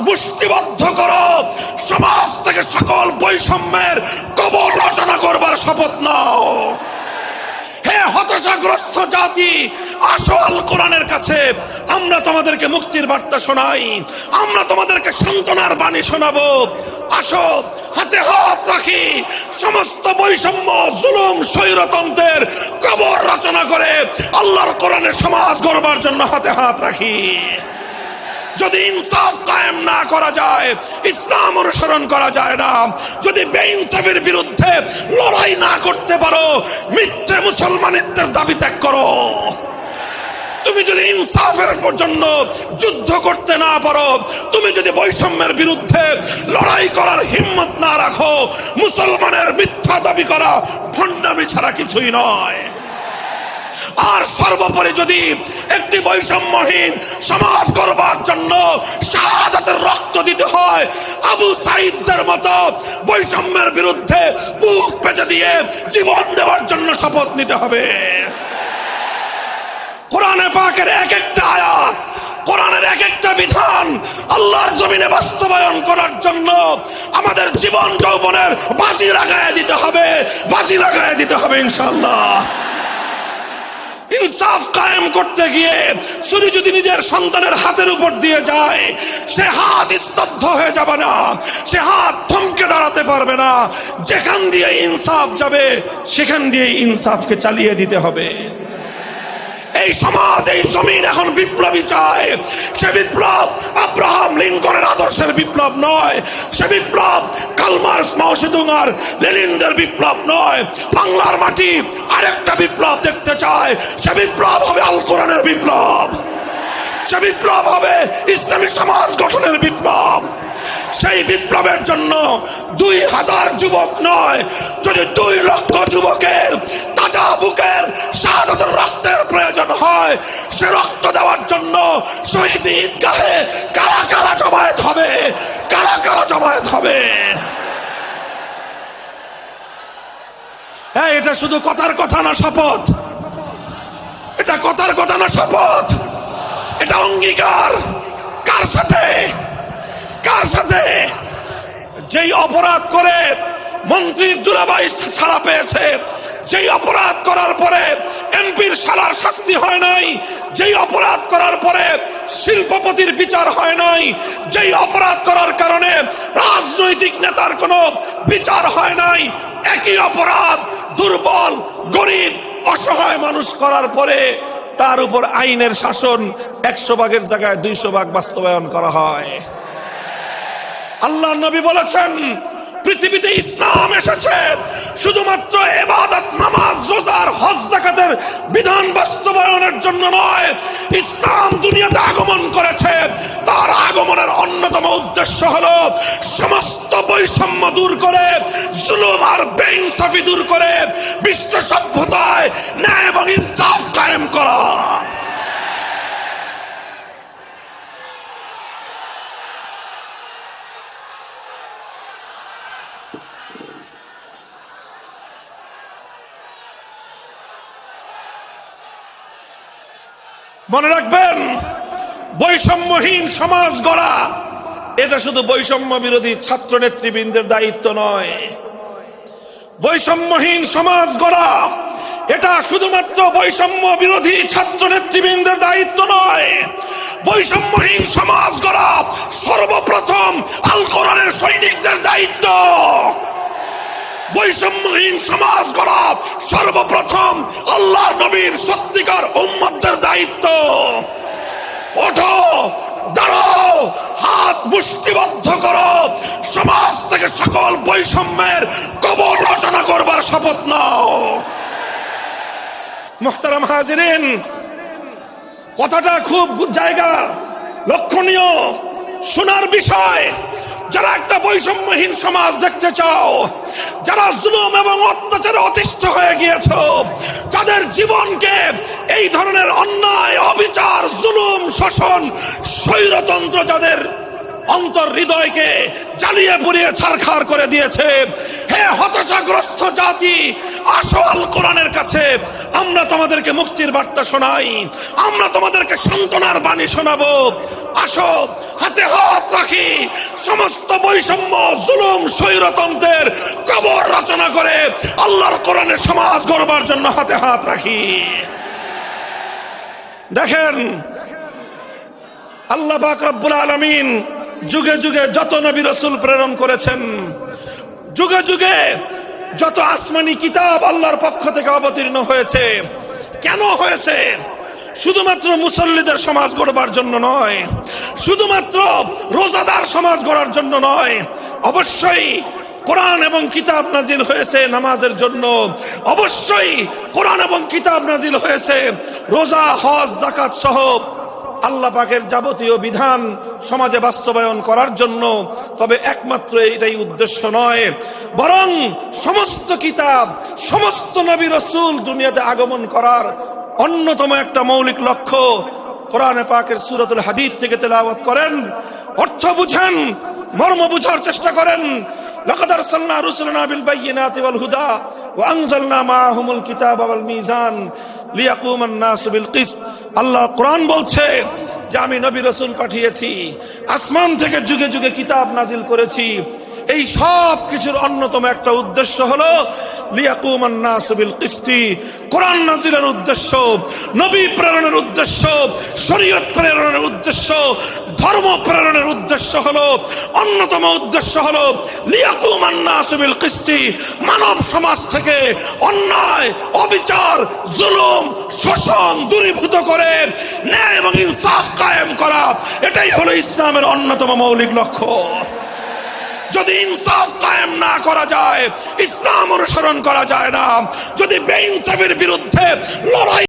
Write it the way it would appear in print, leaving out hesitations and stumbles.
মুষ্টিবদ্ধ করো, সমাজ থেকে সকল বৈষম্যের কবর রচনা করবার শপথ নাও। হে হতাশাগ্রস্ত জাতি, আসো আল কোরআনের কাছে, আমরা তোমাদেরকে মুক্তির বার্তা শোনাই, আমরা তোমাদেরকে সান্ত্বনার বাণী শোনাবো। আসো হাতে হাত রাখি, সমস্ত বৈষম্য, জুলুম, স্বৈরতন্ত্রের কবর রচনা করে আল্লাহর কোরআনের সমাজ গড়বার জন্য হাতে হাত রাখি। যদি ইনসাফ কায়েম না করা যায়, ইসলাম অনুসরণ করা যায় না, যদি বেইনসাফের বিরুদ্ধে লড়াই না করতে পারো, মিথ্যে মুসলমানিত্বের দাবি ত্যাগ করো। তুমি যদি ইনসাফের জন্য যুদ্ধ করতে না পারো, তুমি যদি বৈষম্যের বিরুদ্ধে লড়াই করার হিম্মত না রাখো, মুসলমানের মিথ্যা দাবি করা ভণ্ডামি ছাড়া কিছুই নয়। আর সর্বোপরি যদি একটি বৈষম্যহীন সমাজ গড়বার জন্য শাহাদাতের রক্ত দিতে হয়, আবু সাঈদদের মতো বৈষম্যের বিরুদ্ধে বুক পেতে দিয়ে জীবন দেওয়ার জন্য শপথ নিতে হবে। কোরআনে পাকের এক একটা আয়াত, কোরআনের এক একটা বিধান আল্লাহর জমিনে বাস্তবায়ন করার জন্য আমাদের জীবন যৌবনের বাজি লাগায় দিতে হবে, বাজি লাগায় দিতে হবে ইনশাআল্লাহ। ইনসাফ কায়েম করতে গিয়ে ছুরি যদি নিজের সন্তানের হাতের উপর দিয়ে যায়, সে হাত স্তব্ধ হয়ে যাবে না, সে হাত থমকে দাঁড়াতে পারবে না। যেখান দিয়ে ইনসাফ যাবে সেখান দিয়ে ইনসাফকে চালিয়ে দিতে হবে। এই সমাজ, এই জমিন এখন বিপ্লবী চায়। সে বিপ্লব আব্রাহাম লিঙ্কনের আদর্শের বিপ্লব নয়, সে বিপ্লব কার্ল মার্কস, মাও সেতুং আর লেনিনদের বিপ্লব নয়। বাংলার মাটি আরেকটা বিপ্লব দেখতে চায়, সে বিপ্লব হবে আল কোরআনের বিপ্লব, সে বিপ্লব হবে ইসলামী সমাজ গঠনের বিপ্লব। সেই বিপ্লবের জন্য 2000 যুবক নয়, যদি 2 লক্ষ যুবকের তাজা বুকের শাহাদাতের রক্তের প্রয়োজন হয়, সে রক্ত দেওয়ার জন্য শহীদ ঈদগাহে কারা কারা জমায়েত হবে, কারা কারা জমায়েত হবে। হ্যাঁ, এটা শুধু কথার কথা না, শপথ। এটা কথার কথা না, শপথ। এটা অঙ্গীকার। কার সাথে? কার সাথে? যেই অপরাধ করে মন্ত্রীর দুলাভাই ছাড়া পেয়েছে, যেই অপরাধ করার পরে এমপির শালার শাস্তি হয় নাই, যেই অপরাধ করার পরে শিল্পপতির বিচার হয় নাই, যেই অপরাধ করার কারণে রাজনৈতিক নেতার কোনো বিচার হয় নাই, একই অপরাধ দুর্বল, গরিব, অসহায় মানুষ করার পরে তার উপর আইনের শাসন 100 ভাগের জায়গায় 200 ভাগ বাস্তবায়ন করা হয়। আল্লাহ নবী বলেছেন, পৃথিবীতে ইসলাম এসেছে শুধুমাত্র ইবাদত, নামাজ, রোজার, হজ, যাকাতের বিধান বাস্তবায়নের জন্য নয়। ইসলাম দুনিয়াতে আগমন করেছে, তার আগমনের অন্যতম উদ্দেশ্য হলো সমস্ত বৈষম্য দূর করে, জুলুম আর বেইনসাফি দূর করে বিশ্ব সভ্যতায় ন্যায় এবং ইনসাফ কায়েম করা। মনে রাখবেন, বৈষম্যহীন সমাজ গড়া এটা শুধু বৈষম্য বিরোধী ছাত্র নেতৃবৃন্দের দায়িত্ব নয়। বৈষম্যহীন সমাজ গড়া এটা শুধুমাত্র বৈষম্য বিরোধী ছাত্র নেতৃবৃন্দের দায়িত্ব নয়। বৈষম্যহীন সমাজ গড়া সর্বপ্রথম আল কোরআনের সৈনিকদের দায়িত্ব। বৈষম্যহীন সমাজ গড়া সর্বপ্রথম আল্লাহর নবীর সত্যিকার উম্মতদের দায়িত্ব। ওঠো, দাঁড়াও, হাত মুষ্টিবদ্ধ করো, সমাজ থেকে সকল বৈষম্যের কবর রচনা করবার শপথ নাও। মুহতারাম হাজিরিন, কথাটা খুব জায়গা লক্ষণীয়, শোনার বিষয়। যারা একটা বৈষম্যহীন সমাজ দেখতে চাও, যারা জুলুম এবং অত্যাচারে অতিষ্ঠ হয়ে গিয়েছ, যাদের জীবনকে এই ধরনের অন্যায়, অবিচার, জুলুম, শোষণ, স্বৈরতন্ত্র যাদের অন্তর হৃদয়কে জ্বালিয়ে পুড়িয়ে ছারখার করে দিয়েছে, হে হতাশাগ্রস্ত জাতি, আসো আল কোরআনের কাছে, আমরা তোমাদেরকে মুক্তির বার্তা শোনাই, আমরা তোমাদেরকে সান্ত্বনার বাণী শোনাবো। আসো হাতে হাত রাখি, সমস্ত বৈষম্য, জুলুম, স্বৈরতন্ত্রের কবর রচনা করে আল্লাহর কোরআনের সমাজ গড়বার জন্য হাতে হাত রাখি। দেখেন, আল্লাহ পাক রব্বুল আলামিন যুগে যুগে যত নবী রাসূল প্রেরণ করেছেন, যুগে যুগে যত আসমানি কিতাব আল্লাহর পক্ষ থেকে অবতীর্ণ হয়েছে, কেন হয়েছে? শুধুমাত্র মুসল্লিদের সমাজ গড়বার জন্য নয়, শুধুমাত্র রোজাদার সমাজ গড়ার জন্য নয়। অবশ্যই কোরআন এবং কিতাব নাজিল হয়েছে নামাজের জন্য, অবশ্যই কোরআন এবং কিতাব নাজিল হয়েছে রোজা, হজ, যাকাত সহ আল্লাহ পাকের যাবতীয় বিধান সমাজে বাস্তবায়ন করার জন্য। তবে একমাত্র এটাই উদ্দেশ্য নয়, বরং সমস্ত কিতাব, সমস্ত নবী রাসূল দুনিয়াতে আগমন করার অন্যতম একটা মৌলিক লক্ষ্য। কোরআনে পাকের সূরাতুল হাদীদ থেকে তেলাওয়াত করেন, অর্থ বুঝেন, মর্ম বুঝার চেষ্টা করেন। লাকাদ আরসালনা রুসুলানা বিল বায়িনাতি ওয়াল হুদা ওয়া আনজালনা মাআহুমুল কিতাবা ওয়াল মিজান লিয়াকুমান নাসু বিল কিসত। আল্লাহ কোরআন বলছে যে আমি নবী রাসূল পাঠিয়েছি, আসমান থেকে যুগে যুগে কিতাব নাজিল করেছি। এই সব কিছুর অন্যতম একটা উদ্দেশ্য হলো লিয়াকুমান নাসু বিল কিসতি। কোরআন নাজিলের উদ্দেশ্য, নবী প্রেরণের উদ্দেশ্য, শরীয়ত প্রেরণের উদ্দেশ্য, ধর্ম প্রেরণের উদ্দেশ্য হলো, অন্যতম উদ্দেশ্য হলো লিয়াকুমান নাসু বিল কিসতি। মানব সমাজ থেকে অন্যায়, অবিচার, জুলুম, শোষণ দূরীভূত করে ন্যায় এবং ইনসাফ কায়েম করা, এটাই হলো ইসলামের অন্যতম মৌলিক লক্ষ্য। যদি ইনসাফ কায়েম না করা যায়, ইসলাম অনুসরণ করা যায় না। যদি বেইনসাফের বিরুদ্ধে লড়াই